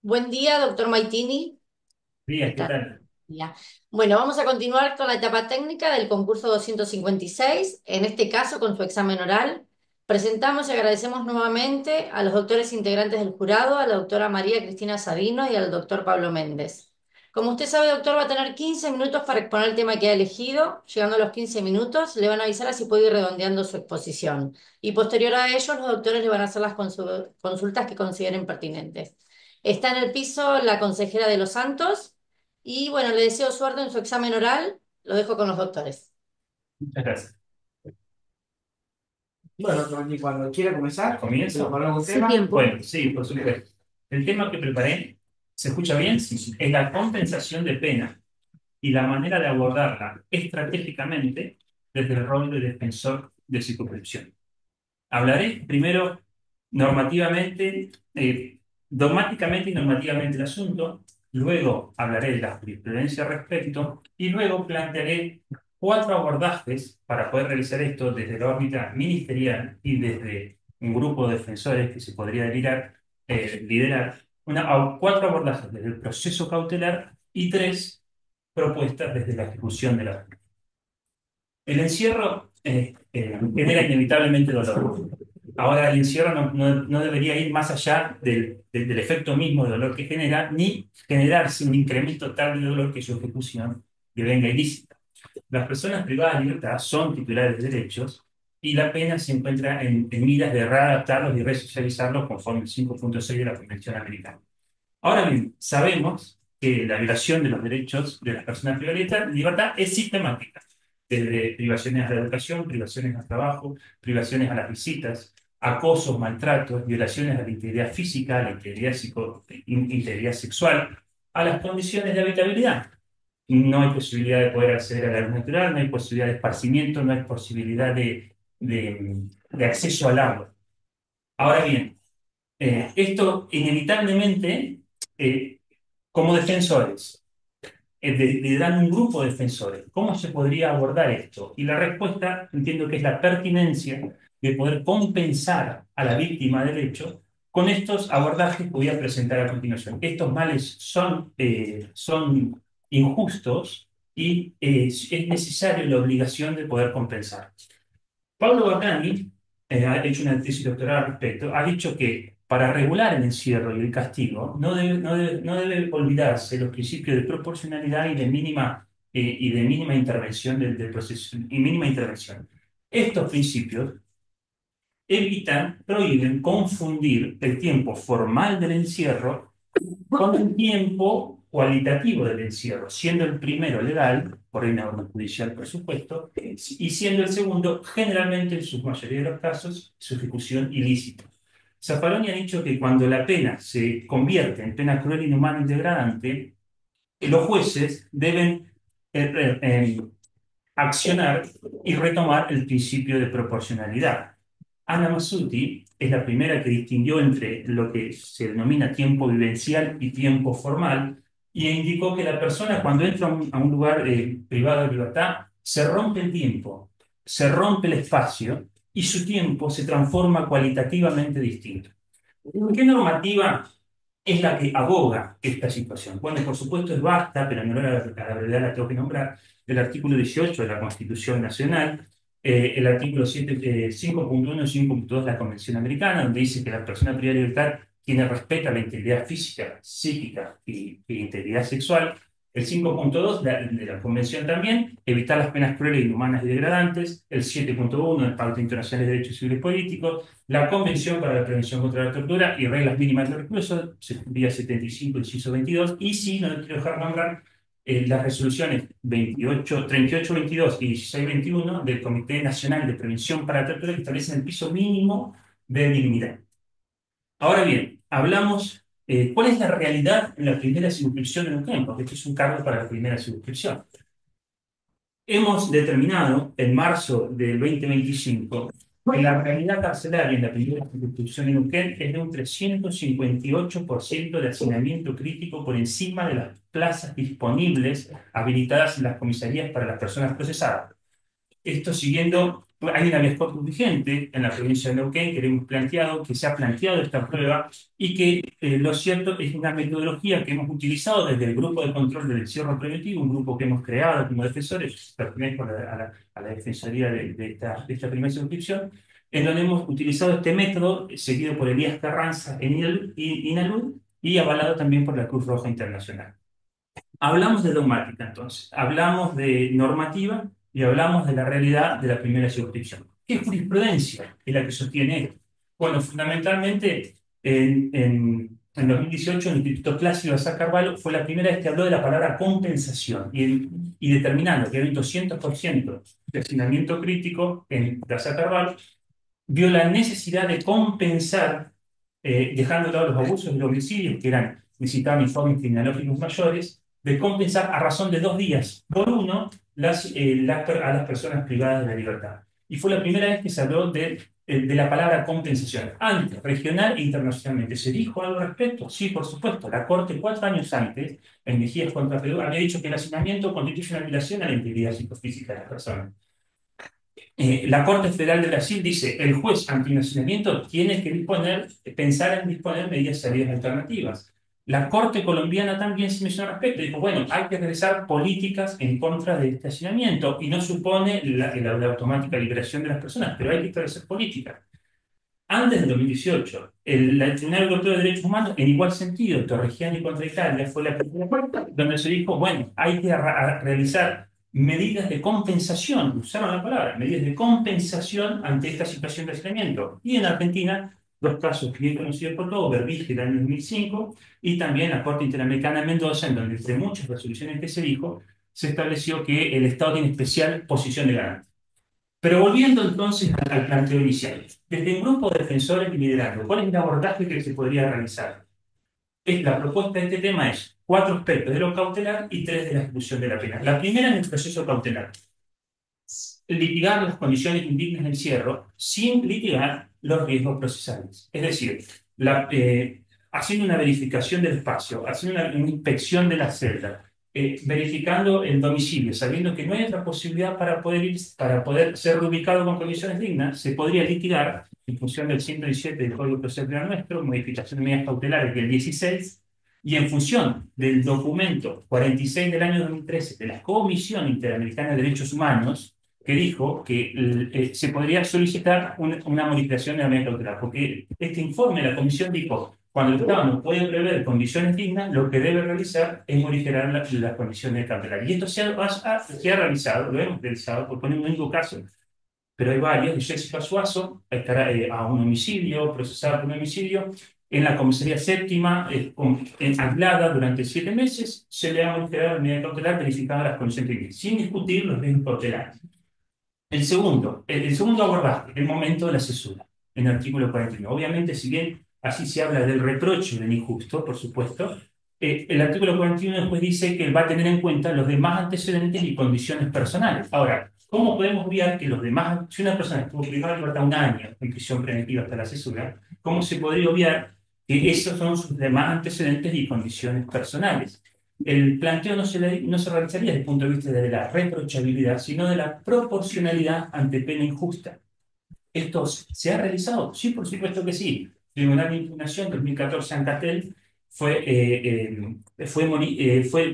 Buen día, doctor Maitini. ¿Qué Díaz, ¿qué tal? tal? Ya. Bueno, vamos a continuar con la etapa técnica del concurso 256, en este caso con su examen oral. Presentamos y agradecemos nuevamente a los doctores integrantes del jurado, a la doctora María Cristina Sabino y al doctor Pablo Méndez. Como usted sabe, doctor, va a tener 15 minutos para exponer el tema que ha elegido. Llegando a los 15 minutos, le van a avisar así puede ir redondeando su exposición. Y posterior a ello, los doctores le van a hacer las consultas que consideren pertinentes. Está en el piso la consejera de los Santos. Y bueno, le deseo suerte en su examen oral. Lo dejo con los doctores. Muchas gracias. Bueno, Tony, cuando quiera comenzar, ¿Comienzo? preparamos un Su tema. tiempo. Bueno, sí, por supuesto. El tema que preparé, ¿se escucha bien? Sí, sí. Es la compensación de pena y la manera de abordarla estratégicamente desde el rol de defensor de circunscripción. Hablaré primero normativamente, dogmáticamente y normativamente el asunto, luego hablaré de la jurisprudencia al respecto y luego plantearé cuatro abordajes para poder realizar esto desde la órbita ministerial y desde un grupo de defensores que se podría liderar cuatro abordajes desde el proceso cautelar y tres propuestas desde la ejecución de la pena. El encierro genera inevitablemente dolor. Ahora, el encierro no debería ir más allá del efecto mismo de dolor que genera, ni generarse un incremento tal de dolor que su ejecución devenga ilícita. Las personas privadas de libertad son titulares de derechos y la pena se encuentra en miras de readaptarlos y resocializarlos conforme el 5.6 de la Convención Americana. Ahora bien, sabemos que la violación de los derechos de las personas privadas de libertad es sistemática, desde privaciones a la educación, privaciones al trabajo, privaciones a las visitas, acosos, maltratos, violaciones a la integridad física, a la integridad sexual, a las condiciones de habitabilidad. No hay posibilidad de poder acceder a la luz natural, no hay posibilidad de esparcimiento, no hay posibilidad de acceso al agua. Ahora bien, esto inevitablemente, eh, como defensores, lideran un grupo de defensores. ¿Cómo se podría abordar esto? Y la respuesta entiendo que es la pertinencia de poder compensar a la víctima del hecho con estos abordajes que voy a presentar a continuación. Estos males son injustos y es necesario la obligación de poder compensar. Pablo Bacani ha hecho una tesis doctoral al respecto, ha dicho que para regular el encierro y el castigo no debe olvidarse los principios de proporcionalidad y de mínima intervención del proceso, y mínima intervención. Estos principios prohíben confundir el tiempo formal del encierro con el tiempo cualitativo del encierro, siendo el primero legal, por una orden judicial, por supuesto, y siendo el segundo, generalmente en su mayoría de los casos, su ejecución ilícita. Zaffaroni ha dicho que cuando la pena se convierte en pena cruel, inhumana y degradante, los jueces deben accionar y retomar el principio de proporcionalidad. Ana Masuti es la primera que distinguió entre lo que se denomina tiempo vivencial y tiempo formal y indicó que la persona cuando entra a un lugar privado de libertad se rompe el tiempo, se rompe el espacio y su tiempo se transforma cualitativamente distinto. ¿Qué normativa es la que aboga esta situación? Bueno, por supuesto es vasta, pero no a la verdad la tengo que nombrar, el artículo 18 de la Constitución Nacional, el artículo 5.1 y 5.2 de la Convención Americana, donde dice que la persona privada de libertad tiene respeto a la integridad física, psíquica y integridad sexual. El 5.2 de la Convención también, evitar las penas crueles, inhumanas y degradantes. El 7.1 del Pacto Internacional de Derechos Civiles y Políticos, la Convención para la Prevención contra la Tortura y Reglas Mínimas de Reclusos, vía 75, inciso 22, y sí, no quiero dejar nombrar las resoluciones 3822 y 1621 del Comité Nacional de Prevención para la Tortura que establecen el piso mínimo de dignidad. Ahora bien, hablamos, ¿cuál es la realidad en la primera circunscripción de Neuquén? Porque esto es un cargo para la primera circunscripción. Hemos determinado en marzo del 2025 que la realidad carcelaria en la primera circunscripción en Neuquén es de un 358% de hacinamiento crítico por encima de las plazas disponibles habilitadas en las comisarías para las personas procesadas. Esto siguiendo, hay una vía corpus vigente en la provincia de Neuquén que hemos planteado, que se ha planteado esta prueba y que lo cierto es una metodología que hemos utilizado desde el grupo de control del encierro preventivo, un grupo que hemos creado como defensores, pertenezco a la defensoría de esta primera suscripción, en donde hemos utilizado este método seguido por Elías Carranza en INALUD y avalado también por la Cruz Roja Internacional. Hablamos de dogmática, entonces, hablamos de normativa y hablamos de la realidad de la primera circunscripción. ¿Qué jurisprudencia es la que sostiene esto? Bueno, fundamentalmente en 2018 el Instituto Clásico de Sá Carvalho fue la primera vez que habló de la palabra compensación y determinando que hay un 200% de hacinamiento crítico en la Sá Carvalho, vio la necesidad de compensar, dejando de lado los abusos y los homicidios, que necesitaban informes criminológicos mayores, de compensar a razón de 2 días por uno a las personas privadas de la libertad. Y fue la primera vez que se habló de la palabra compensación. Antes, regional e internacionalmente, ¿se dijo algo al respecto? Sí, por supuesto. La Corte, 4 años antes, en Mejías contra Perú, había dicho que el hacinamiento constituye una violación a la integridad psicofísica de las personas. La Corte Federal de Brasil dice, el juez antinacionamiento tiene que pensar en disponer medidas salidas alternativas. La Corte colombiana también se mencionó al respecto. Dijo, bueno, hay que realizar políticas en contra de este hacinamiento y no supone la automática liberación de las personas, pero hay que establecer políticas. Antes del 2018, el Tribunal Europeo de Derechos Humanos, en igual sentido, Torreggiani contra Italia, fue la primera puerta donde se dijo, bueno, hay que realizar medidas de compensación, usaron la palabra, medidas de compensación ante esta situación de hacinamiento. Y en Argentina, 2 casos bien conocidos por todos, Berbige del año 2005 y también la Corte Interamericana de Mendoza, en donde entre muchas resoluciones que se dijo, se estableció que el Estado tiene especial posición de garante. Pero volviendo entonces al planteo inicial, desde un grupo de defensores y liderazgo, ¿cuál es el abordaje que se podría realizar? La propuesta de este tema es 4 aspectos de lo cautelar y 3 de la ejecución de la pena. La primera en el proceso cautelar, litigar las condiciones indignas de encierro sin litigar los riesgos procesales. Es decir, haciendo una verificación del espacio, haciendo una inspección de la celda, verificando el domicilio, sabiendo que no hay otra posibilidad para poder ser reubicado con condiciones dignas, se podría litigar en función del 117 del Código Procesal nuestro, modificación de medidas cautelares del 16, y en función del documento 46 del año 2013 de la Comisión Interamericana de Derechos Humanos, que dijo que se podría solicitar una modificación de la medida cautelar, porque este informe de la Comisión dijo, cuando el Estado no puede prever condiciones dignas, lo que debe realizar es modificar las condiciones cautelares. Y esto se ha realizado, lo hemos realizado, por poner un único caso, pero hay varios, de Jessica Suazo, estará a un homicidio, procesada por un homicidio, en la comisaría séptima, aislada durante 7 meses, se le ha modificado la medida cautelar verificando las condiciones dignas, sin discutir los riesgos cautelares. El segundo abordaje, el momento de la cesura, en el artículo 41. Obviamente, si bien así se habla del reproche del injusto, por supuesto, el artículo 41 después dice que va a tener en cuenta los demás antecedentes y condiciones personales. Ahora, ¿cómo podemos obviar que los demás, si una persona estuvo privada de libertad 1 año en prisión preventiva hasta la cesura, cómo se podría obviar que esos son sus demás antecedentes y condiciones personales? El planteo no se realizaría desde el punto de vista de la reprochabilidad, sino de la proporcionalidad ante pena injusta. ¿Esto se ha realizado? Sí, por supuesto que sí. Tribunal de Impugnación 2014 Ancatel fue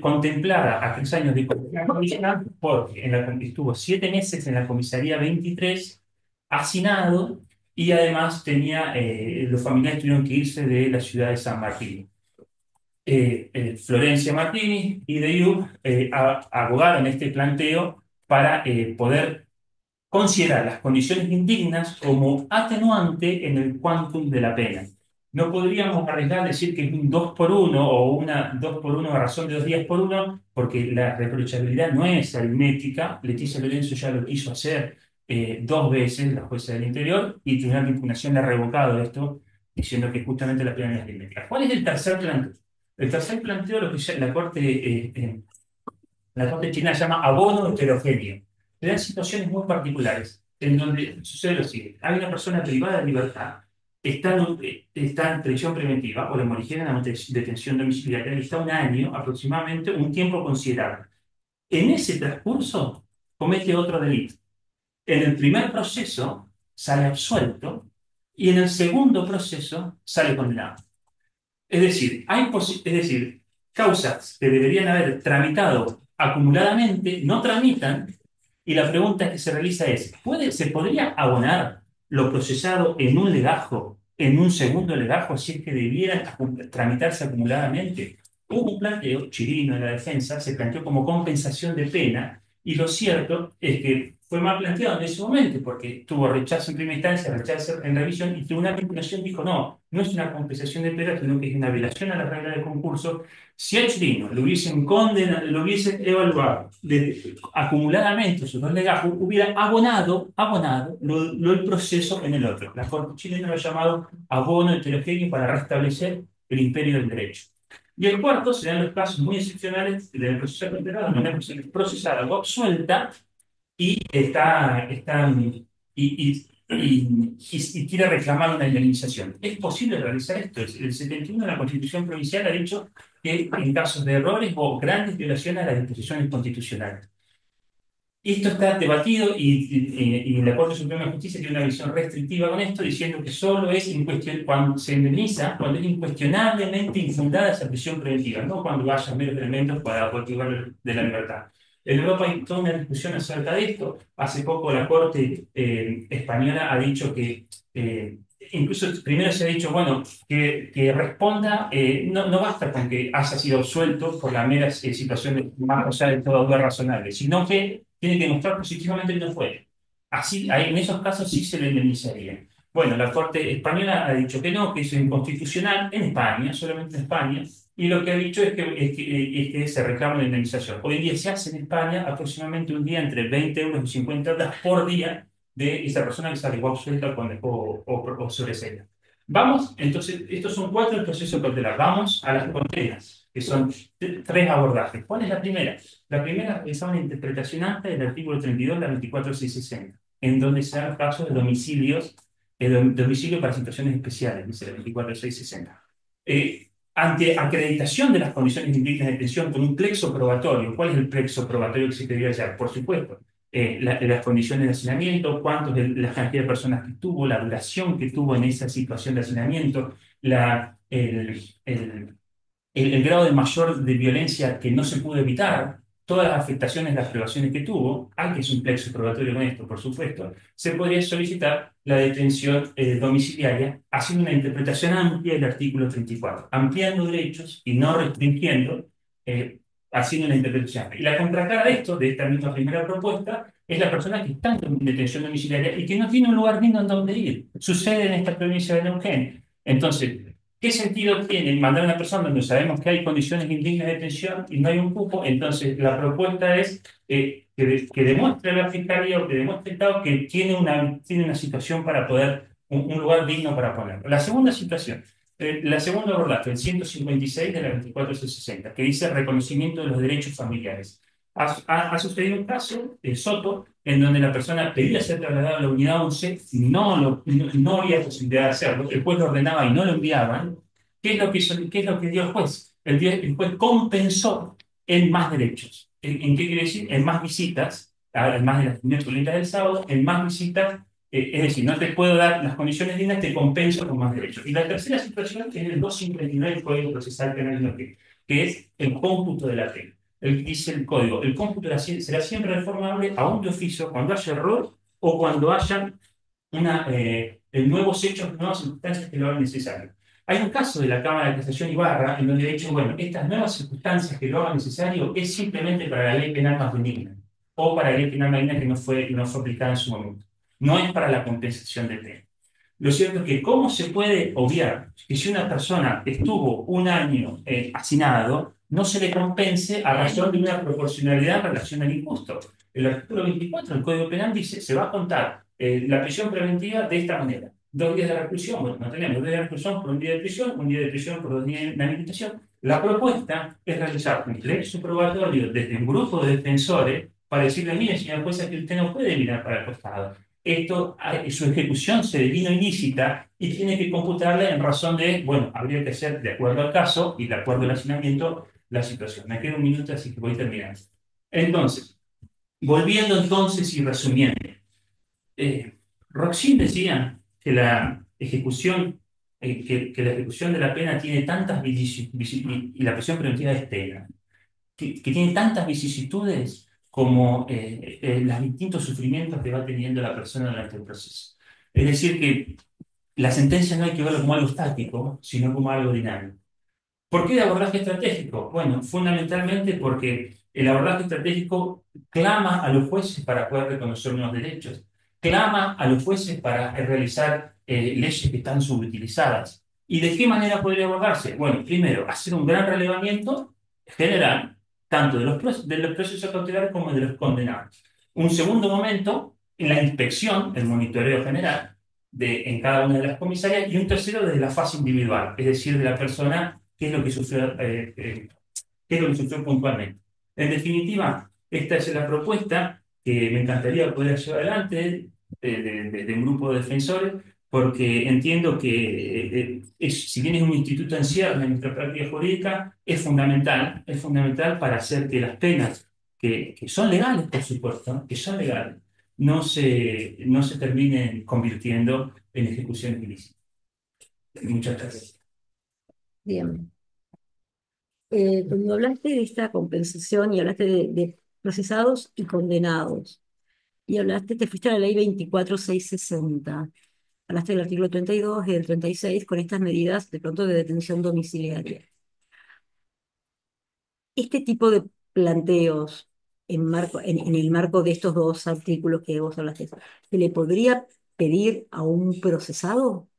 contemplada a 3 años de condena condicional porque estuvo 7 meses en la comisaría 23, hacinado, y además los familiares tuvieron que irse de la ciudad de San Martín. Florencia Martini y de IU abogaron este planteo para poder considerar las condiciones indignas como atenuante en el quantum de la pena. No podríamos arriesgar a decir que es un 2 por 1 o una 2 por 1 a razón de 2 días por 1, porque la reprochabilidad no es aritmética. Leticia Lorenzo ya lo quiso hacer 2 veces, la jueza del Interior, y el Tribunal de Impugnación le ha revocado esto, diciendo que justamente la pena no es aritmética. ¿Cuál es el tercer planteo? El tercer planteo, lo que la Corte china llama abono heterogéneo. Se dan situaciones muy particulares en donde sucede lo siguiente. Hay una persona privada de libertad, está en prisión preventiva o le morigeran a detención domiciliaria y está 1 año aproximadamente, un tiempo considerable. En ese transcurso comete otro delito. En el primer proceso sale absuelto y en el segundo proceso sale condenado. Es decir, causas que deberían haber tramitado acumuladamente no tramitan y la pregunta que se realiza es, ¿se podría abonar lo procesado en un legajo, en un segundo legajo, si es que debieran tramitarse acumuladamente? Hubo un planteo, Chirino en la defensa, se planteó como compensación de pena y lo cierto es que fue mal planteado en ese momento porque tuvo rechazo en primera instancia, rechazo en revisión y el Tribunal de Impugnación dijo no, no es una compensación de pena, sino que es una violación a la regla del concurso. Si a Chirino lo hubiesen evaluado acumuladamente sus dos legajos, hubiera abonado el proceso en el otro. La Corte chilena lo ha llamado abono heterogéneo para restablecer el imperio del derecho. Y el cuarto serán los casos muy excepcionales del proceso reiterado, donde la persona es procesada o absuelta y y quiere reclamar una indemnización. ¿Es posible realizar esto? El 71 de la Constitución Provincial ha dicho que en casos de errores o grandes violaciones a las disposiciones constitucionales. Esto está debatido y la Corte Suprema de Justicia tiene una visión restrictiva con esto, diciendo que solo es cuando se indemniza, cuando es incuestionablemente infundada esa prisión preventiva, no cuando haya meros elementos para privar de la libertad. En Europa hay toda una discusión acerca de esto. Hace poco la Corte española ha dicho que, incluso primero se ha dicho, bueno, que responda, no basta con que haya sido absuelto por la mera situación de más allá de toda duda razonable, sino que tiene que demostrar positivamente que no fue. Así, en esos casos sí se le indemnizaría. Bueno, la Corte española ha dicho que no, que es inconstitucional en España, solamente en España, y lo que ha dicho es que se reclama la indemnización. Hoy en día se hace en España aproximadamente un día entre 20 euros y 50 euros por día de esa persona que sale igual suelta o sobreseída. Vamos, entonces, estos son cuatro el proceso cautelar. Vamos a las condenas, que son tres abordajes. ¿Cuál es la primera? La primera es una interpretación amplia del artículo 32 de la 24660, en donde se dan casos de domicilios, domicilio para situaciones especiales, dice la 24660. Ante acreditación de las condiciones indignas de detención con un plexo probatorio, ¿cuál es el plexo probatorio que se debería hallar? Por supuesto, las condiciones de hacinamiento, la cantidad de personas que tuvo, la duración que tuvo en esa situación de hacinamiento, la, el grado de mayor de violencia que no se pudo evitar, todas las afectaciones, las privaciones que tuvo, hay que es un plexo probatorio con esto, por supuesto, se podría solicitar la detención domiciliaria haciendo una interpretación amplia del artículo 34, ampliando derechos y no restringiendo, haciendo una interpretación amplia. Y la contracara de esto, de esta misma primera propuesta, es la persona que está en detención domiciliaria y que no tiene un lugar digno en donde ir. Sucede en esta provincia de Neuquén. Entonces, ¿qué sentido tiene mandar a una persona donde sabemos que hay condiciones indignas de detención y no hay un cupo? Entonces, la propuesta es que demuestre la Fiscalía o que demuestre el Estado que tiene una situación para poder, un lugar digno para ponerlo. La segunda situación, la segunda abordaje, el 156 de la 24660, que dice reconocimiento de los derechos familiares. Ha sucedido un caso, Soto, en donde la persona pedía ser trasladada a la unidad 11, no había posibilidad de hacerlo, el juez lo ordenaba y no lo enviaban. ¿Qué es lo que dio el juez? El juez compensó en más derechos. ¿En qué quiere decir? En más visitas, además de las miércoles del sábado, en más visitas, es decir, no te puedo dar las condiciones dignas, te compenso con más derechos. Y la tercera situación es el 259 del Código Procesal Penal, que es el cómputo de la pena. Dice el código, el cómputo será siempre reformable aún de oficio cuando haya error o cuando haya nuevos hechos, nuevas circunstancias que lo hagan necesario. Hay un caso de la Cámara de Casación Ibarra en donde ha dicho, bueno, estas nuevas circunstancias que lo hagan necesario es simplemente para la ley penal más benigna o para la ley penal más benigna que no fue aplicada en su momento. No es para la compensación de pena. Lo cierto es que, ¿cómo se puede obviar que si una persona estuvo un año hacinado, no se le compense a razón de una proporcionalidad en relación al injusto? El artículo 24 del Código Penal dice, se va a contar la prisión preventiva de esta manera. 2 días de reclusión, bueno, no tenemos 2 días de reclusión por un día de prisión, un día de prisión por 2 días de inhabilitación. La propuesta es realizar un plexo probatorio desde un grupo de defensores para decirle, mire, señor jueza, que usted no puede mirar para el costado. Esto, su ejecución se devino ilícita y tiene que computarla en razón de, bueno, habría que hacer de acuerdo al caso y de acuerdo al hacinamiento la situación. Me queda un minuto, así que voy terminando. Entonces, volviendo entonces y resumiendo, Roxin decía que que la ejecución de la pena tiene tantas y la prisión preventiva es pena, que tiene tantas vicisitudes como los distintos sufrimientos que va teniendo la persona durante el proceso. Es decir, que la sentencia no hay que verlo como algo estático, sino como algo dinámico. ¿Por qué el abordaje estratégico? Bueno, fundamentalmente porque el abordaje estratégico clama a los jueces para poder reconocer unos derechos, clama a los jueces para realizar leyes que están subutilizadas. ¿Y de qué manera podría abordarse? Bueno, primero, hacer un gran relevamiento general, tanto de los procesos cautelares como de los condenados. Un segundo momento, en la inspección, el monitoreo general en cada una de las comisarias, y un tercero desde la fase individual, es decir, de la persona qué es lo que sufrió, qué es lo que sufrió puntualmente. En definitiva, esta es la propuesta que me encantaría poder llevar adelante de un grupo de defensores, porque entiendo que si bien es un instituto en cierre en nuestra práctica jurídica, es fundamental para hacer que las penas, que son legales, por supuesto, que son legales, no se terminen convirtiendo en ejecuciones ilícitas. Muchas gracias. Bien. Cuando hablaste de esta compensación y hablaste de procesados y condenados, y hablaste, te fuiste a la ley 24660, hablaste del artículo 32 y del 36 con estas medidas de pronto de detención domiciliaria. Este tipo de planteos en el marco de estos dos artículos que vos hablaste, ¿se le podría pedir a un procesado?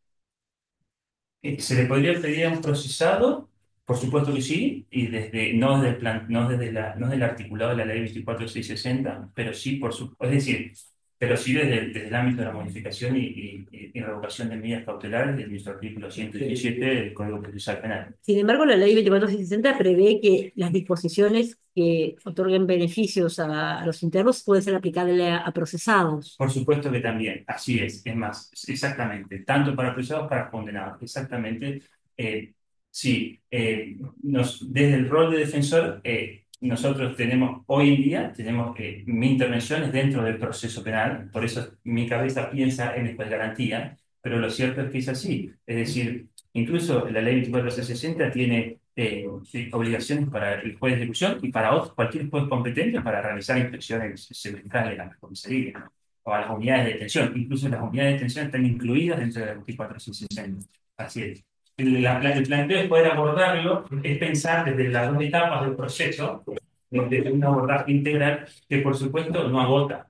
¿Se le podría pedir a un procesado? Por supuesto que sí, y no desde no desde el articulado de la ley 24660, pero sí, es decir, pero sí desde el ámbito de la modificación y revocación de medidas cautelares de nuestro artículo 117 del Código Procesal Penal. Sin embargo, la ley 24660 prevé que las disposiciones que otorguen beneficios a los internos pueden ser aplicables a procesados. Por supuesto que también, así es más, exactamente, tanto para acusados como para condenados, exactamente. eh, sí, desde el rol de defensor, nosotros tenemos, hoy en día, tenemos mi intervención es dentro del proceso penal, por eso mi cabeza piensa en esta garantía, pero lo cierto es que es así, es decir, incluso la ley 24660 tiene sí, obligaciones para el juez de ejecución y para cualquier juez competente para realizar inspecciones semestrales a las comisarías, ¿no? O a las unidades de detención. Incluso las unidades de detención están incluidas dentro de la 24660. Así es. El planteo es poder abordarlo, es pensar desde las dos etapas del proceso, desde un abordaje integral que, por supuesto, no agota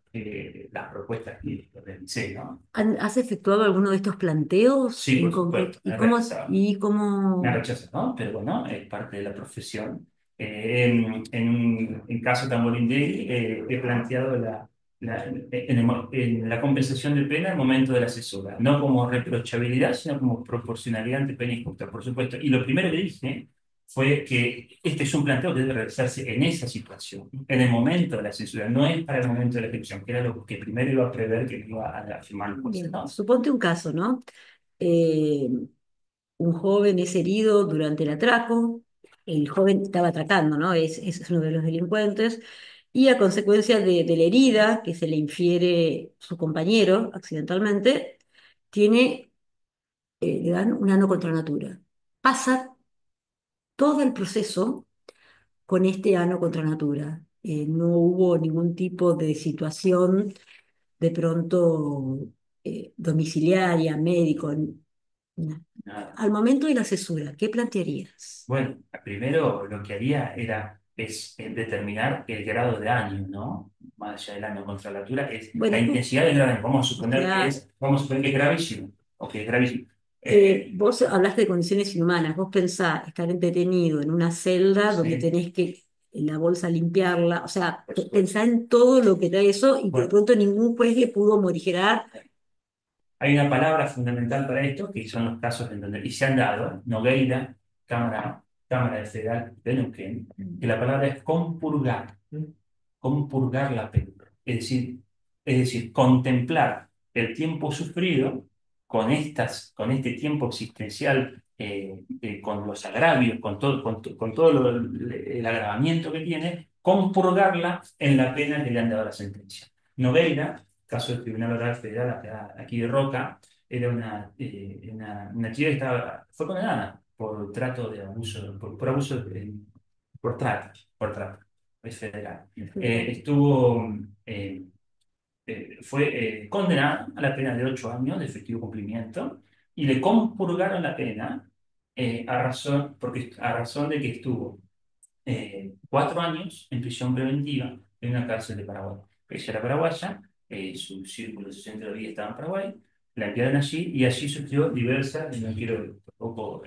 las propuestas que realicé, ¿no? ¿Has efectuado alguno de estos planteos Sí, en por concreto? supuesto, ¿Y me he cómo, realizado. y Me cómo rechazado, ¿no? Pero bueno, es parte de la profesión. En caso Tamborindegui, he planteado en la compensación de pena al momento de la cesura, no como reprochabilidad, sino como proporcionalidad ante pena injusta, por supuesto. Y lo primero que dije fue que este es un planteo que debe realizarse en esa situación, en el momento de la censura, no es para el momento de la ejecución, que era lo que primero iba a prever que iba a afirmar el juez, bien, ¿no? suponte un caso, ¿no? Eh, un joven es herido durante el atraco, el joven estaba atracando, ¿no? Es uno de los delincuentes, y a consecuencia de la herida que se le infiere su compañero accidentalmente, le dan un ano contra natura. Pasa todo el proceso con este ano contra natura. No hubo ningún tipo de situación de pronto domiciliaria, médico. Nada. Al momento de la cesura, ¿qué plantearías? Bueno, primero lo que haría determinar el grado de daño, ¿no? Más allá del daño contra la altura, es la Bueno, intensidad del daño. claro, Vamos a suponer que es gravísimo, o que es gravísimo. vos hablaste de condiciones inhumanas, vos pensás estar detenido en una celda donde Sí, tenés que la bolsa limpiarla, o sea, por supuesto. pensá en todo lo que trae eso y de Bueno, pronto ningún juez le pudo morigerar. hay una palabra fundamental para esto, que son los casos en donde, y se han dado, Nogueira, Cámara de Federal de Neuquén, que la palabra es compurgar. Compurgar la pena. Es decir, contemplar el tiempo sufrido con este tiempo existencial, con los agravios, con todo el agravamiento que tiene, compurgarla en la pena que le han dado a la sentencia. Nogueira caso del Tribunal Oral Federal aquí de Roca, era una chica que fue condenada por trato de abuso, por abuso, por trata, es federal. Estuvo, fue condenada a la pena de 8 años de efectivo cumplimiento y le compurgaron la pena a razón de que estuvo 4 años en prisión preventiva en una cárcel de Paraguay. Ella era paraguaya, su círculo, su centro de vida estaba en Paraguay, la enviaron allí y allí sufrió diversas, y no quiero tampoco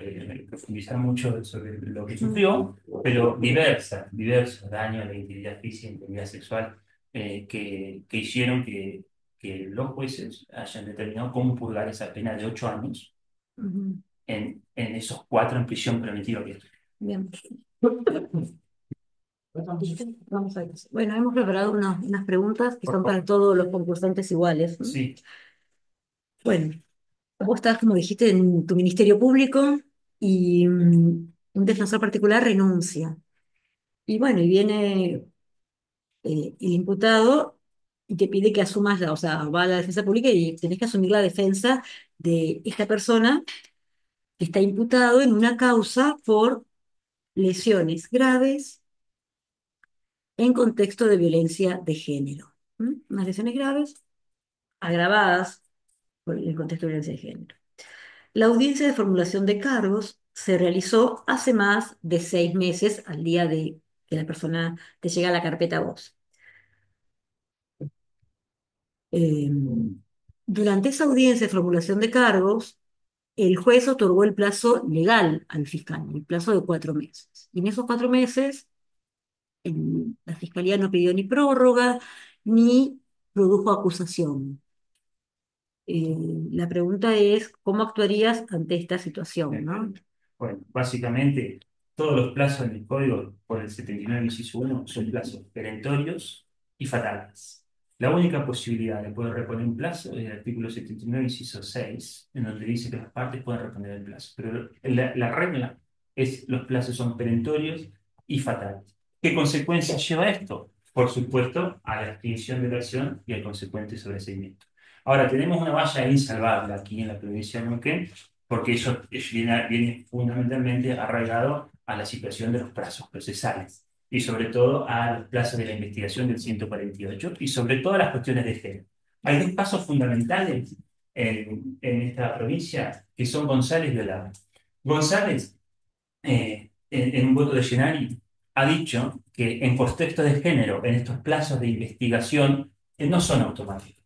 profundizar mucho sobre lo que sufrió, pero diversos daños a la integridad física y integridad sexual que hicieron que los jueces hayan determinado cómo purgar esa pena de 8 años Ujú. en esos 4 en prisión preventiva que Bien. Vamos a ver. Bueno, hemos preparado unas preguntas que por son para favor. todos los concursantes iguales, ¿no? Sí, Bueno, vos estás, como dijiste, en tu ministerio público y un defensor particular renuncia. Y bueno, y viene el imputado y te pide que asumas, o sea, va a la defensa pública y tenés que asumir la defensa de esta persona que está imputado en una causa por lesiones graves en contexto de violencia de género. Unas lesiones graves agravadas por el contexto de violencia de género. La audiencia de formulación de cargos se realizó hace más de 6 meses al día de que la persona te llega a la carpeta a vos. Eh, Durante esa audiencia de formulación de cargos, el juez otorgó el plazo legal al fiscal, el plazo de 4 meses. Y en esos 4 meses, la fiscalía no pidió ni prórroga ni produjo acusación. La pregunta es, ¿cómo actuarías ante esta situación, ¿no? bueno, básicamente todos los plazos en el código por el 79 inciso 1 son plazos perentorios y fatales. La única posibilidad de poder reponer un plazo es el artículo 79 inciso 6, en donde dice que las partes pueden reponer el plazo. Pero la regla es los plazos son perentorios y fatales. ¿Qué consecuencias lleva esto? Por supuesto, a la extinción de la acción y al consecuente sobreseimiento. Ahora, tenemos una valla insalvable aquí en la provincia de Neuquén, porque eso viene fundamentalmente arraigado a la situación de los plazos procesales y sobre todo a los plazos de la investigación del 148 y sobre todo a las cuestiones de género. Hay dos pasos fundamentales en esta provincia que son González y Olave. González, en un voto de Llenari, ha dicho que en contexto de género, en estos plazos de investigación, no son automáticos.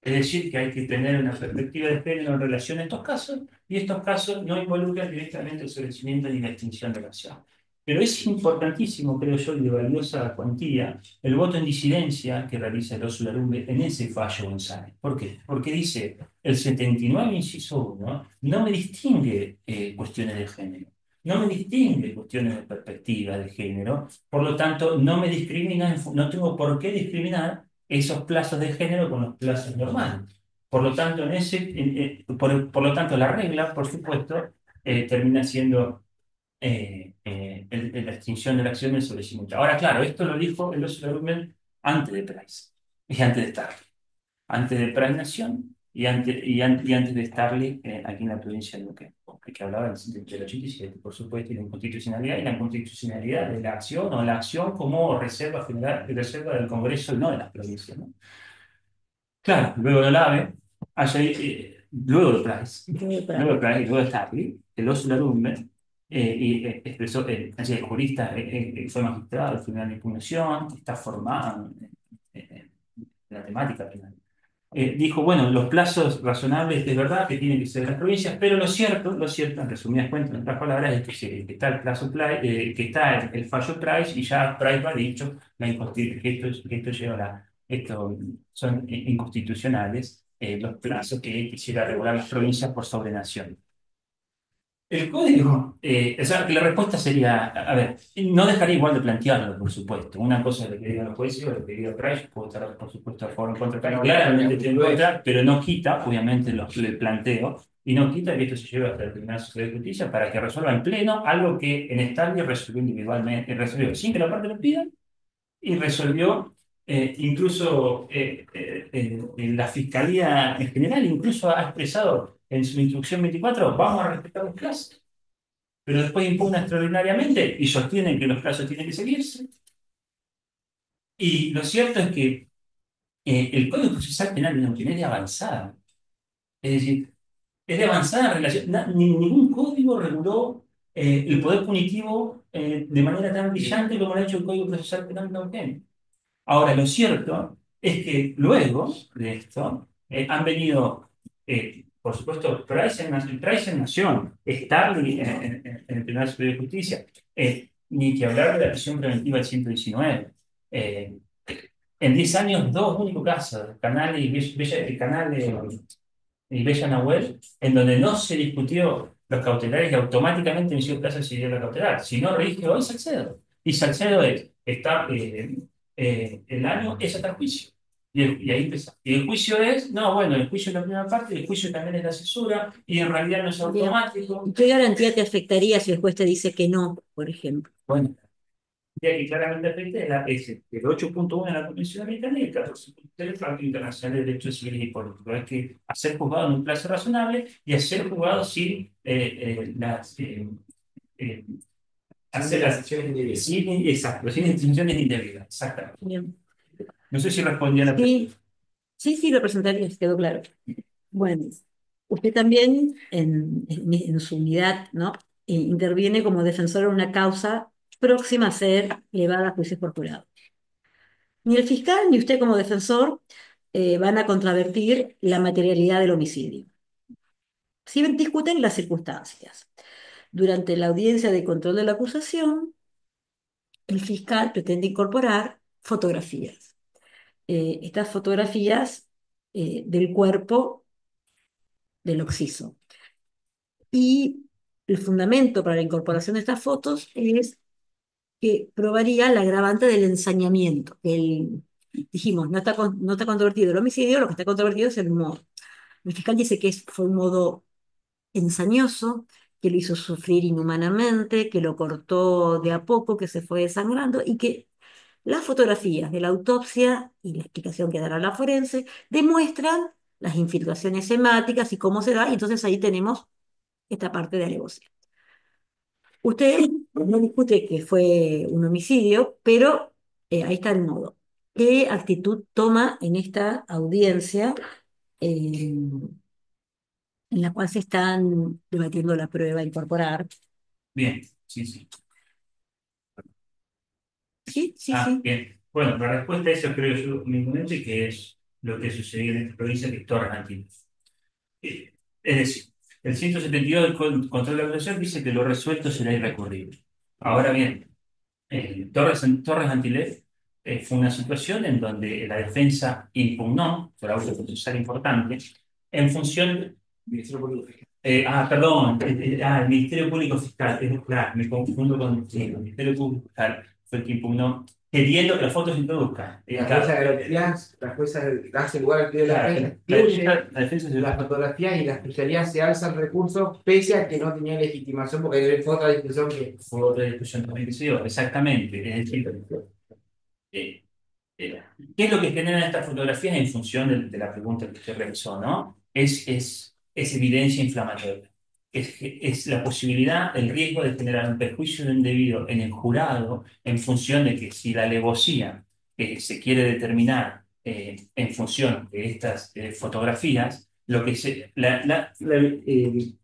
Es decir, que hay que tener una perspectiva de género en relación a estos casos, y estos casos no involucran directamente el sobreseimiento ni la extinción de la acción. Pero es importantísimo, creo yo, y de valiosa cuantía, el voto en disidencia que realiza el Oso Larumbe en ese fallo González. ¿Por qué? Porque dice, el 79 inciso 1 no me distingue cuestiones de género, no me distingue cuestiones de perspectiva de género, por lo tanto, no me discrimina, no tengo por qué discriminar esos plazos de género con los plazos normales. Por lo tanto, por lo tanto, la regla, por supuesto, termina siendo la extinción de la acción del sobreseimiento. Ahora, claro, esto lo dijo el Oso Argument antes de Price y antes de Starley. Antes de Price Nación y antes de Starley aquí en la provincia de Neuquén, que hablaba del 87, por supuesto, y la inconstitucionalidad de la acción o la acción como reserva general, reserva del Congreso y no de las provincias, ¿no? Claro, luego de Olave, luego de Price, luego de Price y luego de Starley, el Oso Larumbe expresó, así, el jurista fue magistrado al tribunal de impugnación, está formado en la temática penal. Dijo, bueno, los plazos razonables es verdad que tienen que ser las provincias, pero lo cierto, en resumidas cuentas, en otras palabras, es que está el plazo que está el fallo Price y ya Price lo ha dicho que esto esto son inconstitucionales los plazos que quisiera regular las provincias por sobre nación. El código, o sea, que la respuesta sería, a ver, no dejaría igual de plantearlo, por supuesto. Una cosa es lo que diga los jueces o lo que diga Price, puedo estar, por supuesto, a favor o en contra. Claramente tengo otra, pero no quita, obviamente, el planteo, y no quita que esto se lleve hasta el Tribunal Superior de Justicia para que resuelva en pleno algo que en Stanley resolvió individualmente, resolvió sin que la parte lo pida, y resolvió Incluso la Fiscalía en general incluso ha expresado en su instrucción 24, vamos a respetar los plazos, pero después impugna extraordinariamente y sostienen que los plazos tienen que seguirse. Y lo cierto es que el Código Procesal Penal de Neuquén es de avanzada. Es decir, es de avanzada en relación. Ningún código reguló el poder punitivo de manera tan brillante como lo ha hecho el Código Procesal Penal de Neuquén. Ahora, lo cierto es que luego de esto han venido, por supuesto, Price en Nación, Starling en el Tribunal Superior de Justicia, ni que hablar de la prisión preventiva del 119. Eh, en 10 años, dos únicos casos, Canal y Bella Nahuel, en donde no se discutió los cautelares y automáticamente inició plazo de seguir la cautelar. Si no religio, hoy Salcedo. Y Salcedo el año es hasta el juicio. Y ahí empieza. Y el juicio es, no, bueno, el juicio es la primera parte, el juicio también es la cesura, y en realidad no es Bien. automático. ¿Y qué garantía te afectaría si el juez te dice que no, por ejemplo? Bueno, ya que claramente afecta es el 8.1 de la Convención Americana y el 14.3 del Pacto Internacional de Derechos Civiles y Políticos. Es que hacer juzgado en un plazo razonable y hacer juzgado sin eh, hacer las Decisiones indebidas. exacto, sin instituciones indebidas. Exactamente. Bien. No sé si respondí a la pregunta. Sí, sí, sí, lo presentarías, quedó claro. Bueno, usted también en su unidad, ¿no? Interviene como defensor en una causa próxima a ser llevada a juicio por jurado. Ni el fiscal ni usted como defensor van a contravertir la materialidad del homicidio. Sí discuten las circunstancias. Durante la audiencia de control de la acusación, el fiscal pretende incorporar fotografías. Estas fotografías del cuerpo del occiso. Y el fundamento para la incorporación de estas fotos es que probaría la agravante del ensañamiento. Dijimos, no está controvertido el homicidio, lo que está controvertido es el modo. El fiscal dice que fue un modo ensañoso, que lo hizo sufrir inhumanamente, que lo cortó de a poco, que se fue desangrando y que las fotografías de la autopsia y la explicación que dará la forense demuestran las infiltraciones hemáticas y cómo se da, y entonces ahí tenemos esta parte de alevosía. Usted no discute que fue un homicidio, pero ahí está el modo. ¿Qué actitud toma en esta audiencia en la cual se están debatiendo la prueba a incorporar? Bien, sí, sí. Sí, sí, sí. Bien. Bueno, la respuesta a eso creo yo únicamente que es lo que sucedió en esta provincia que es Torres Antiguas. Es decir, el 172 del control de la acusación dice que lo resuelto será irrecurrible. Ahora bien, Torres Antilles fue una situación en donde la defensa impugnó, por auto procesal importante, en función. Ministerio Público Fiscal. Perdón, el Ministerio Público Fiscal, claro, me confundo con el Ministerio Público Fiscal, fue el que impugnó, queriendo que las fotos se introduzcan. La Claro, jueza de garantías, la jueza hace lugar al pedido de la claro, defensa, la defensa se las fotografías y la fiscalía se alza el recurso pese a que no tenía legitimación porque fue otra discusión que. fue otra discusión también que se dio, exactamente. Es decir, eh, ¿qué es lo que generan estas fotografías en función de la pregunta que usted realizó, ¿no? Es evidencia inflamatoria. Es la posibilidad, el riesgo de generar un perjuicio indebido en el jurado en función de que si la alevosía se quiere determinar en función de estas fotografías, lo que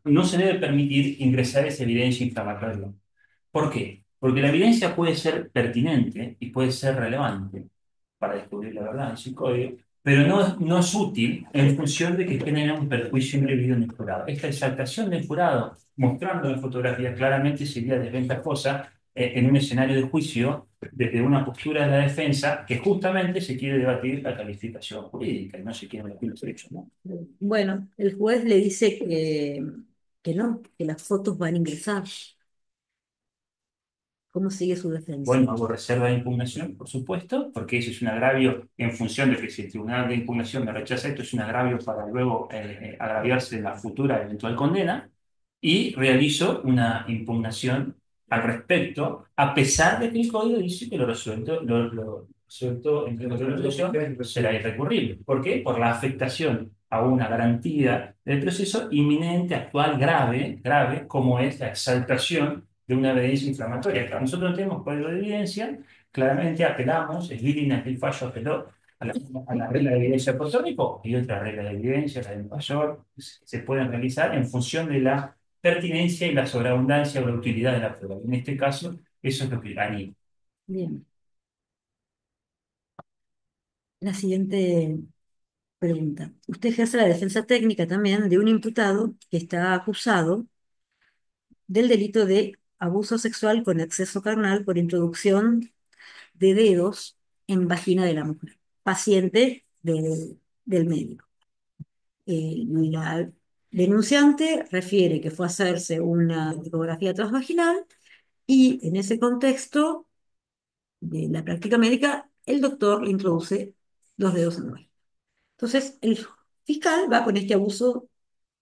no se debe permitir ingresar esa evidencia inflamatoria. ¿Por qué? Porque la evidencia puede ser pertinente y puede ser relevante para descubrir la verdad en su código, pero no es útil en función de que genera un perjuicio indebido en el jurado. Esta exaltación del jurado, mostrando la fotografía claramente, sería desventajosa en un escenario de juicio desde una postura de la defensa que justamente se quiere debatir la calificación jurídica y no se quiere debatir los hechos, ¿no? Bueno, el juez le dice que no, que las fotos van a ingresar. ¿Cómo sigue su defensa? Bueno, hago reserva de impugnación, por supuesto, porque eso es un agravio en función de que si el tribunal de impugnación me rechaza esto, es un agravio para luego agraviarse en la futura eventual condena, y realizo una impugnación al respecto, a pesar de que el código dice que lo resuelto, ¿cierto? En pleno periodo de resolución, será irrecurrible. ¿Por qué? Por la afectación a una garantía del proceso inminente, actual, grave, como es la exaltación de una evidencia inflamatoria. Claro, nosotros no tenemos código de evidencia, claramente apelamos, el hearing, aquel fallo apeló a la regla de evidencia de Puerto Rico y otra regla de evidencia, la de Nueva York, que se pueden realizar en función de la pertinencia y la sobreabundancia o la utilidad de la prueba. En este caso, eso es lo que haría. Bien. La siguiente pregunta. Usted ejerce la defensa técnica también de un imputado que está acusado del delito de abuso sexual con exceso carnal por introducción de dedos en vagina de la mujer, paciente del médico. La denunciante refiere que fue a hacerse una ecografía transvaginal y en ese contexto de la práctica médica, el doctor le introduce los dedos en la vagina. Entonces, el fiscal va con este abuso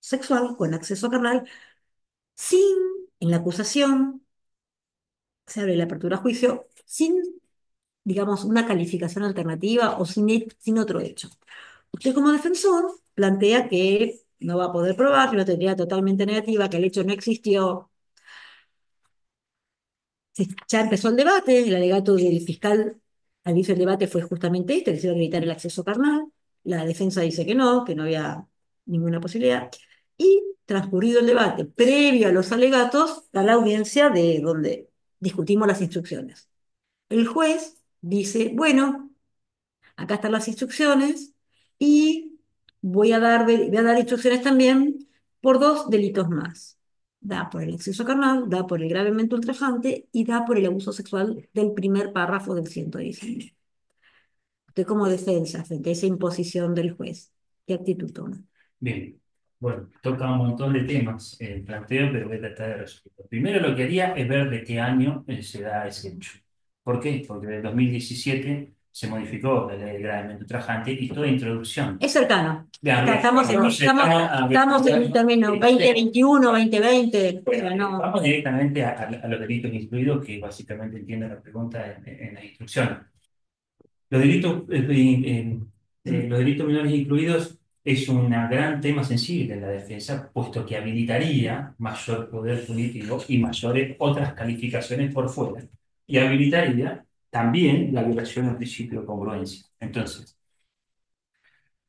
sexual, con acceso carnal, sin, en la acusación, se abre la apertura a juicio, sin, digamos, una calificación alternativa o sin otro hecho. Usted como defensor plantea que no va a poder probar, que una teoría totalmente negativa, que el hecho no existió. Ya empezó el debate, el alegato del fiscal al inicio del debate fue justamente este, que se iba a evitar el acceso carnal. La defensa dice que no había ninguna posibilidad. Y transcurrido el debate, previo a los alegatos, da la audiencia de donde discutimos las instrucciones. El juez dice, bueno, acá están las instrucciones y voy a dar instrucciones también por dos delitos más. Da por el exceso carnal, da por el gravemente ultrajante y da por el abuso sexual del primer párrafo del 119. Usted como defensa frente a esa imposición del juez, ¿qué actitud toma? Bien, bueno, toca un montón de temas el planteo, pero voy a tratar de resolverlo. Primero lo que haría es ver de qué año se da ese hecho. ¿Por qué? Porque en el 2017 se modificó la ley del gravemente ultrajante y toda introducción. Es cercano. Bien, bien. Estamos en, Entonces, estamos en un término 2021, 2020, pero no. Vamos directamente a los delitos incluidos, que básicamente entiendo la pregunta en la instrucción. Los delitos menores incluidos es un gran tema sensible en la defensa, puesto que habilitaría mayor poder punitivo y mayores otras calificaciones por fuera. Y habilitaría también la violación al principio de congruencia. Entonces,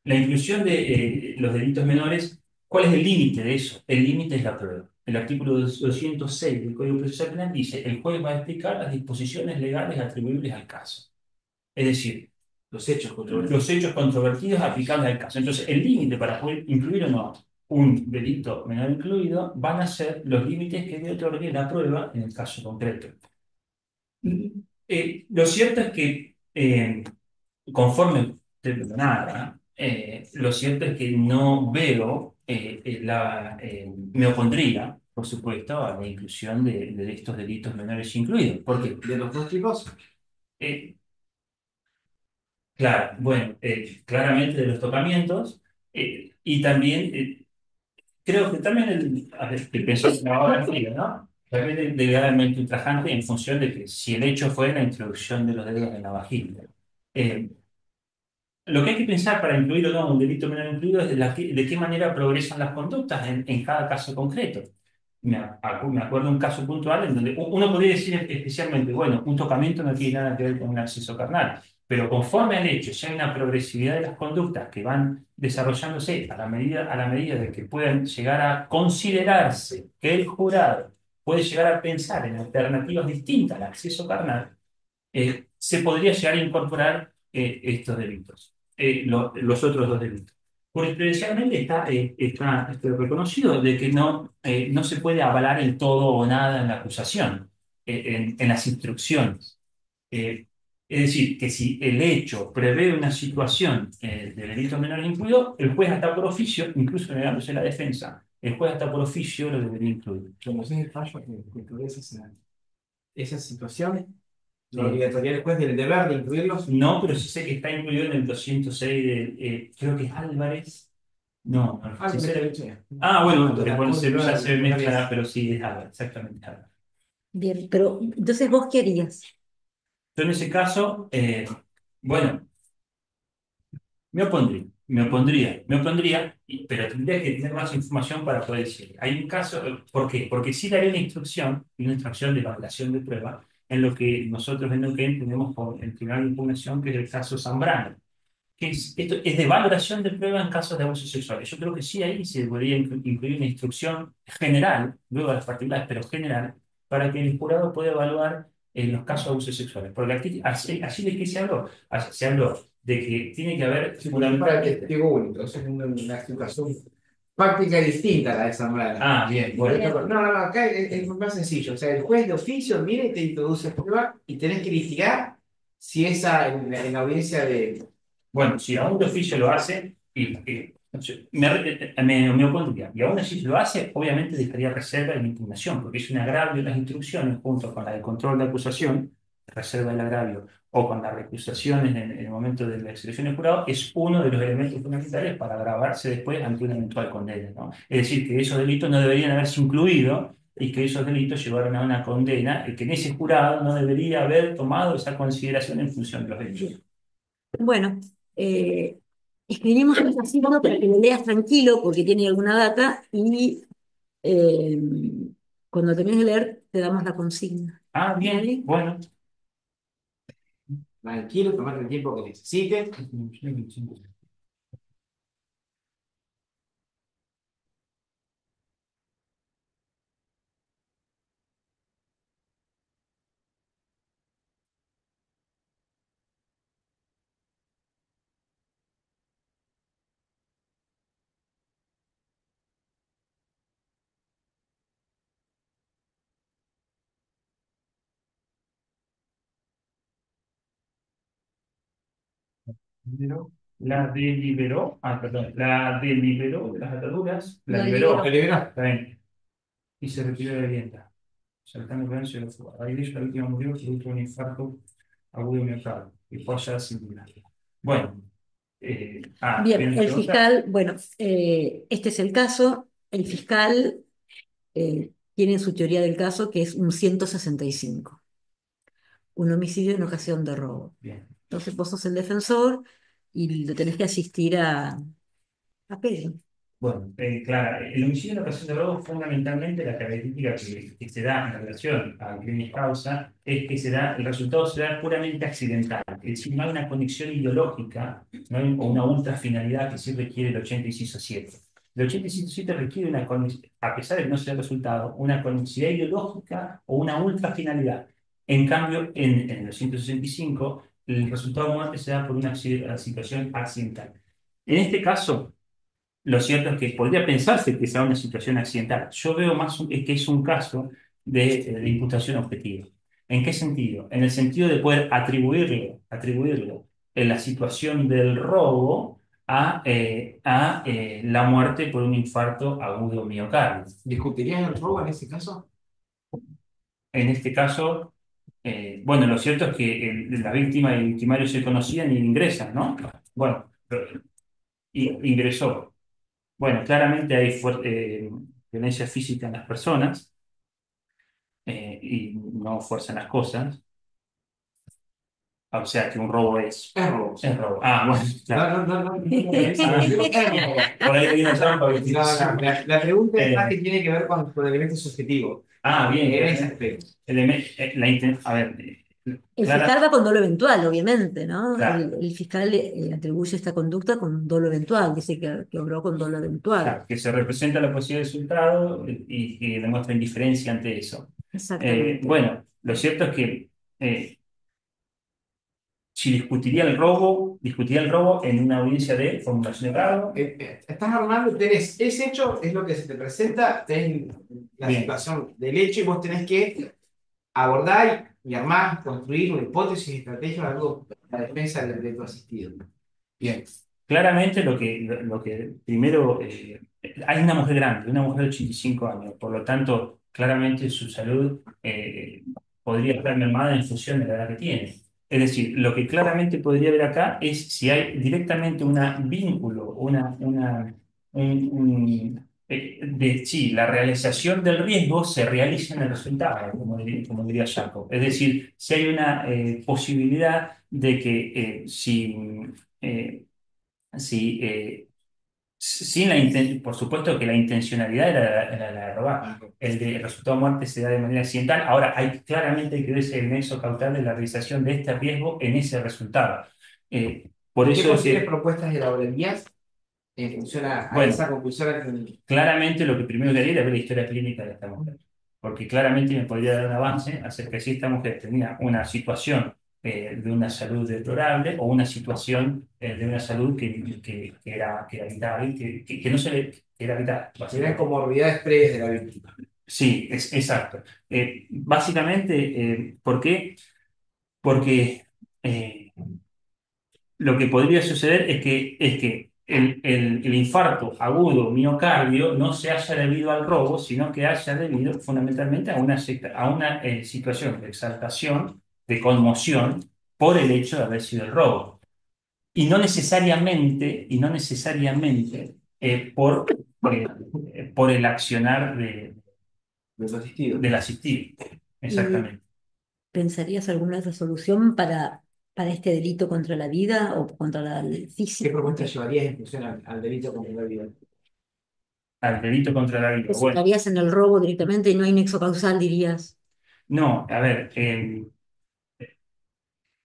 la inclusión de los delitos menores, ¿cuál es el límite de eso? El límite es la prueba. El artículo 206 del Código Procesal Penal dice: el juez va a explicar las disposiciones legales atribuibles al caso. Es decir, los hechos controvertidos aplicables al caso. Entonces, el límite para poder incluir o no un delito menor incluido van a ser los límites que debe otorgar la prueba en el caso concreto. Lo cierto es que, conforme usted nada, lo cierto es que no veo me opondría, por supuesto, a la inclusión de estos delitos menores incluidos. ¿Por qué? De los dos tipos. Eh, Claro, bueno, claramente de los tocamientos y también creo que también a ver, que pensó en la obra fría, ¿no? También de gravemente ultrajante en función de que si el hecho fue la introducción de los dedos en la vagina. Eh, lo que hay que pensar para incluir o no un delito menor incluido es de qué manera progresan las conductas en cada caso concreto. Me acuerdo de un caso puntual en donde uno podría decir especialmente, bueno, un tocamiento no tiene nada que ver con un acceso carnal, pero conforme al hecho, si hay una progresividad de las conductas que van desarrollándose a la medida de que puedan llegar a considerarse que el jurado puede llegar a pensar en alternativas distintas al acceso carnal, se podría llegar a incorporar estos delitos, los otros dos delitos. Jurisprudencialmente está reconocido de que no se puede avalar el todo o nada en la acusación, en las instrucciones. Eh, es decir, que si el hecho prevé una situación de delito menor incluido, el juez hasta por oficio, incluso negándose la defensa, el juez hasta por oficio lo debería incluir. Como es el fallo que tuve esas situaciones, Sí. la obligatoriedad después del deber de incluirlos. No, pero sí sé que está incluido en el 206 creo que es Álvarez. No, sinceramente. Bueno, porque ya se mezcla, pero sí es Álvarez, exactamente Álvarez. Bien, pero entonces vos qué harías. Yo en ese caso Bueno, me opondría, pero tendría que tener más información para poder decir. Hay un caso, ¿por qué? Porque sí daría una instrucción de validación de prueba, en lo que nosotros en Neuquén tenemos por el Tribunal de Impugnación, que es el caso Zambrano, esto es de valoración de prueba en casos de abusos sexuales. Yo creo que sí ahí se debería incluir una instrucción general, luego de las particulares, pero general, para que el jurado pueda evaluar los casos de abusos sexuales. Porque aquí, así de qué se habló. Se habló de que tiene que haber Sí, porque es para fundamentalmente. testigo único, es una situación práctica distinta a la de Zambrana. Ah, bien, bueno. No, acá es más sencillo. O sea, el juez de oficio viene y te introduce prueba y tenés que litigar si esa en la audiencia de. Bueno, si aún de oficio lo hace, me opondría. Y aún así si lo hace, obviamente dejaría reserva en la impugnación, porque es un agravio las instrucciones junto con la de control de acusación, reserva del agravio, o con las recusaciones en el momento de la excepción del jurado, es uno de los elementos fundamentales para agravarse después ante una eventual condena, ¿no? Es decir, que esos delitos no deberían haberse incluido y que esos delitos llevaron a una condena, y que en ese jurado no debería haber tomado esa consideración en función de los hechos. Bueno, escribimos un fascículo para que lo leas tranquilo porque tiene alguna data y eh, cuando termines de leer te damos la consigna. Ah, bien, ¿Vale? bueno. Tranquilo, tomate el tiempo que necesites. La deliberó de las ataduras, la La liberó, ¿Te liberás? está bien, y se retiró de la vivienda, saltando el rancho de la fuga. Ahí dice la víctima murió producto de un infarto agudo miocardio y fue hallada sin vida. Bueno, Bien, ¿tienes el preguntas? fiscal, bueno, este es el caso. El fiscal tiene en su teoría del caso que es un 165, un homicidio en ocasión de robo. Bien. Entonces vos sos el defensor y lo tenés que asistir a Pedro. Bueno, Clara, el homicidio en ocasión de robo, fundamentalmente la característica que se da en relación al crimen causa es que el resultado se da puramente accidental. Es decir, no hay una conexión ideológica, no hay, o una ultra finalidad que sí requiere el 80 inciso 7. El 80 inciso 7 requiere a pesar de que no sea el resultado, una conexidad ideológica o una ultra finalidad. En cambio, en el 165, el resultado de muerte se da por una situación accidental. En este caso, lo cierto es que podría pensarse que sea una situación accidental. Yo veo más que es un caso de imputación objetiva. ¿En qué sentido? En el sentido de poder atribuirlo en la situación del robo a la muerte por un infarto agudo miocardio. ¿Discutirías el robo en ese caso? En este caso, bueno, lo cierto es que la víctima y el victimario se conocían y ingresan, ¿no? Bueno, ingresó. Bueno, claramente hay violencia física en las personas y no fuerzan las cosas. O sea que un robo es, Es robo, sí. es robo. Ah, bueno, claro. Es robo. Por ahí hay una trampa. La pregunta es más Eh, que tiene que ver con elementos subjetivos. bien. En ese aspecto. A ver, El clara, fiscal va con dolo eventual, obviamente, ¿no? claro, El fiscal atribuye esta conducta con dolo eventual, dice que obró con dolo eventual. claro, que se representa la posibilidad de resultado y que demuestra indiferencia ante eso. Exactamente. Bueno, lo cierto es que si discutiría el robo en una audiencia de formulación de cargo. Estás armando, tenés ese hecho, es lo que se te presenta, tenés la Bien, situación del hecho y vos tenés que abordar y armar, construir una hipótesis, estrategia o algo para la defensa de tu asistido. bien. Claramente lo que primero, hay una mujer grande, una mujer de 85 años, por lo tanto, claramente su salud podría estar mermada en función de la edad que tiene. Es decir, lo que claramente podría haber acá es si hay directamente un vínculo, Sí, la realización del riesgo se realiza en el resultado, como diría Jacob. Es decir, si hay una posibilidad de que eh, si, sin por supuesto que la intencionalidad era la de robar. El resultado de muerte se da de manera accidental. Ahora, claramente que ver el nexo causal de la realización de este riesgo en ese resultado. Por ¿Y qué eso es posibles que, propuestas elaborarías en función a bueno, esa conclusión a que claramente lo que primero que haría era ver la historia clínica de esta mujer, porque claramente me podría dar un avance acerca de si esta mujer tenía una situación de una salud deplorable o una situación de una salud que era vital, que no se le, que era vital, serían básicamente. comorbilidades previas de la víctima. Sí, exacto. Básicamente, ¿por qué? Porque lo que podría suceder es que el infarto agudo miocardio no se haya debido al robo, sino que haya debido fundamentalmente a una situación de exaltación, de conmoción, por el hecho de haber sido el robo. Y no necesariamente por el accionar Los asistidos. del asistido. ¿Y Exactamente. pensarías alguna resolución para este delito contra la vida o contra el ¿Qué físico? propuestas llevarías en función al delito contra la vida? Al delito contra la vida. ¿Te Bueno, centrarías en el robo directamente y no hay nexo causal, dirías? no, a ver.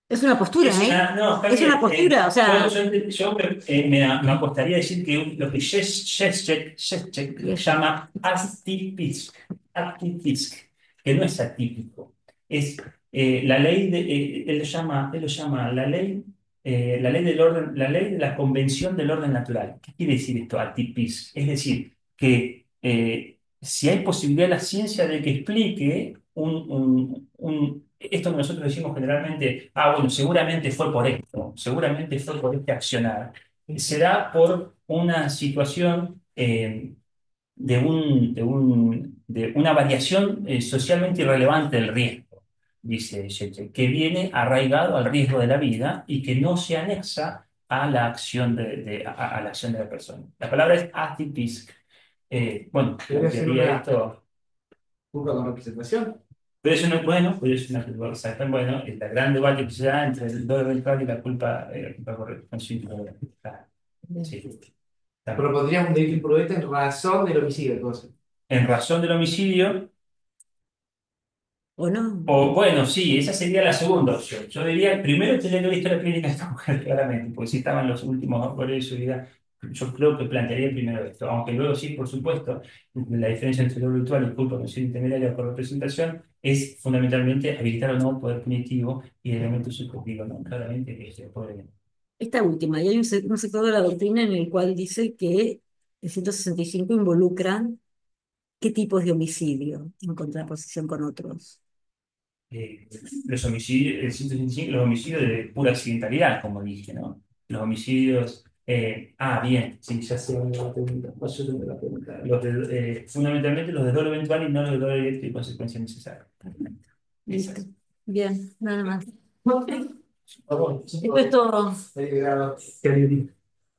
Es una postura, ¿eh? No, está Es una bien. postura, o sea, Yo me acostaría a decir que lo que Zizek y es- llama atypisk, que no es atípico. Es la ley él lo llama la ley del orden, la ley de la convención del orden natural. ¿Qué quiere decir esto, atypisk? Es decir, que si hay posibilidad de la ciencia de que explique esto que nosotros decimos generalmente, bueno, seguramente fue por este accionar, se da por una situación de una variación socialmente irrelevante del riesgo, dice Shechet, que viene arraigado al riesgo de la vida y que no se anexa a la acción a la acción de la persona. La palabra es atypisk. Bueno, Debería ser plantearía una esto. culpa con representación. Puede ser una culpa exacta. Bueno, el gran debate que se da entre el dolor ventral y la culpa consciente. Sí, también. Propondrías un delito imprudente en razón del homicidio, entonces. En razón del homicidio, o no. o bueno, sí, esa sería la segunda opción. Yo diría, primero tener la historia clínica de esta mujer, claramente, porque si estaban los últimos valores de su vida, yo creo que plantearía primero esto, aunque luego sí, por supuesto, la diferencia entre dolor virtual y culpa consciente temeraria por representación es fundamentalmente habilitar o no poder punitivo y elementos subjetivos, ¿no? Claramente que se puede. Esta última, y hay un sector de la doctrina en el cual dice que el 165 involucra qué tipos de homicidio en contraposición con otros. eh, los homicidios, el 165, los homicidios de pura accidentalidad, como dije, ¿no? Los homicidios. Bien, sí, ya sé la pregunta. Paso de la pregunta. Fundamentalmente los de dolo eventual y no los de dolo directo y consecuencia necesaria. Listo. Esas. Bien, nada más. Vamos, Esto es todo. medio grado.